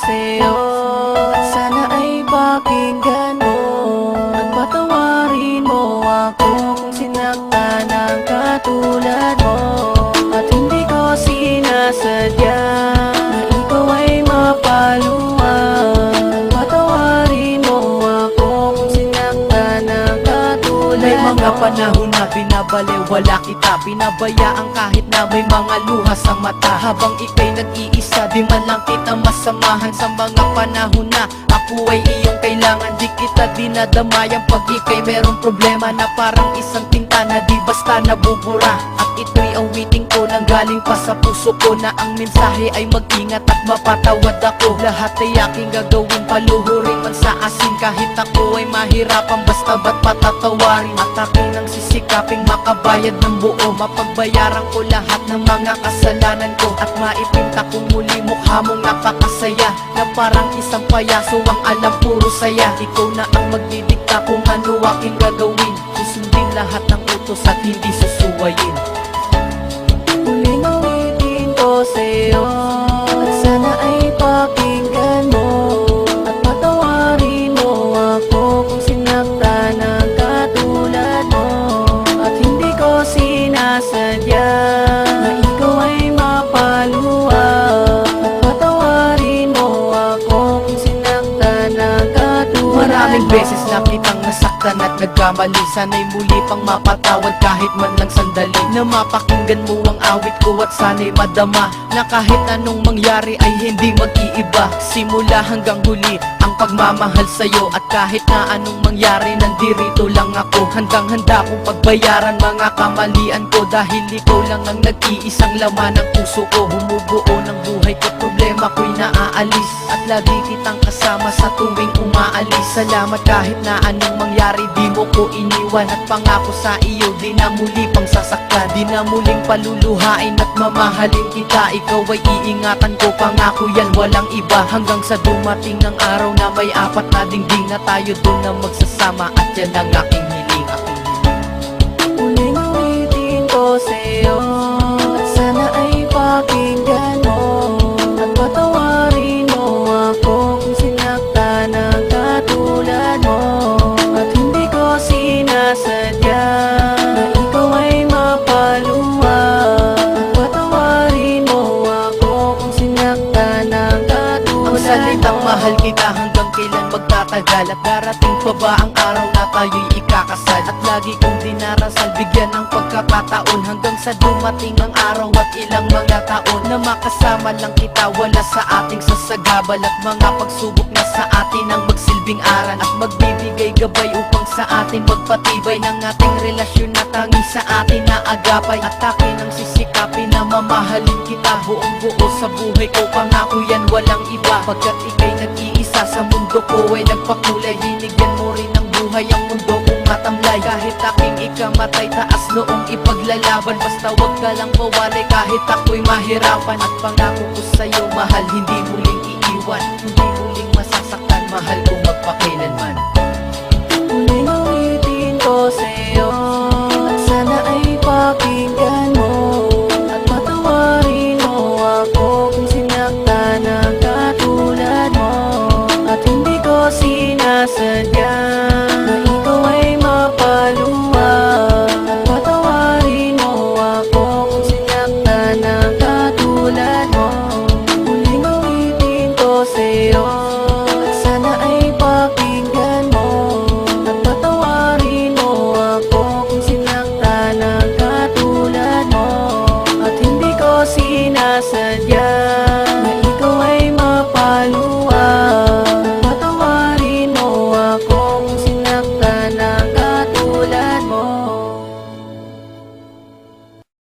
sa'yo at sana ay pakinggan mo at patawarin mo ako kung sinaktan ang katulad mo. At hindi ko sinasadya na ikaw ay mapaluan. Patawarin mo ako kung sinaktan ang katulad mo. May mga panahon na binabaliwala kita, pinabayaan kahit na may mga luha sa mata. Habang ika'y nag-iisa, di man lang kita masamahan. Sa mga panahon na ako ay iyong kailangan, di kita dinadamayan pag ika'y merong problema na parang isang tinta na di basta nabubura. At ito'y awiting ko nang galing pa sa puso ko, na ang mensahe ay mag-ingat at mapatawad ako. Lahat ay aking gagawin, paluhurin man sa asin, kahit ako ay mahirapan, basta ba't patatawarin. At aking nang sisikaping makabayad ng buo, mapagbayaran ko lahat ng mga kasalanan ko, at maipinta kong muli mukha mong napakasaya, na parang isang payaso ang alam puro saya. Ikaw na ang magdidikta kung ano aking gagawin, susundin lahat ng utos at hindi susuwayin. Huling awitin ko sa'yo at sana ay pakinggan mo at patawarin mo ako kung sinaktan ang katulad mo. At hindi ko sinasadya na ikaw ay mapaluan. At patawarin mo ako kung sinaktan ang katulad mo. Maraming beses na kitang nasaktan at nagkamali, sana'y muli pang mapatawad kahit man lang sandali, na mapakinggan mo ang awit ko at sana'y madama na kahit anong mangyari ay hindi mag-iiba. Simula hanggang huli ang pagmamahal sa'yo, at kahit na anong mangyari nandirito lang ako, handang handa kong pagbayaran mga kamalian ko, dahil ikaw lang ang nag-iisang laman ng puso ko. Bumubuo ng buhay ko, problema ko'y naaalis, at lagi kitang kasama sa tuwing umaalis. Salamat kahit na anong mangyari, di mo ko iniwan, at pangako sa iyo di na muli pang sasaktan, di na muling paluluhain at mamahalin kita. Ikaw ay iingatan ko, pangako yan walang iba, hanggang sa dumating ng araw na may apat na dingding, na tayo dun na magsasama, at yan ang aking hiling, aking hiling. Huling awitin ko sa'yo at sana ay pakinggan mo at patawarin mo ako kung sinaktan ang katulad mo. At hindi ko sinasadya na ikaw ay mapaluan. At patawarin mo ako kung sinaktan ang katulad Ang salitang mo. mahal kita hanggang kailan magtatagal, at darating pa ba ang araw na tayo'y ikakasal? At lagi kong dinarasal, bigyan ng pagkakataon, hanggang sa dumating ang araw at ilang mga taon, na makasama lang kita, wala sa ating sasagabal, at mga pagsubok na sa atin ang magsilbing aral, at magbibigay gabay upang sa atin magpatibay ng ating relasyon na tangi sa atin na agapay. At akin ang sisikapin na mamahalin kita buong buo sa buhay ko, pangako yan walang iba, pagkat ika'y nag-iisa sa mundo ko ay nagpakulay. Binigyan mo rin ng buhay ang mundo kong matamlay, kahit aking ikamatay, taas noong ipaglalaban, basta wag ka lang mawalay kahit ako'y mahirapan. At pangako ko sa'yo mahal, hindi muling iiwan, hindi muling masasaktan, mahal ko magpakailanman.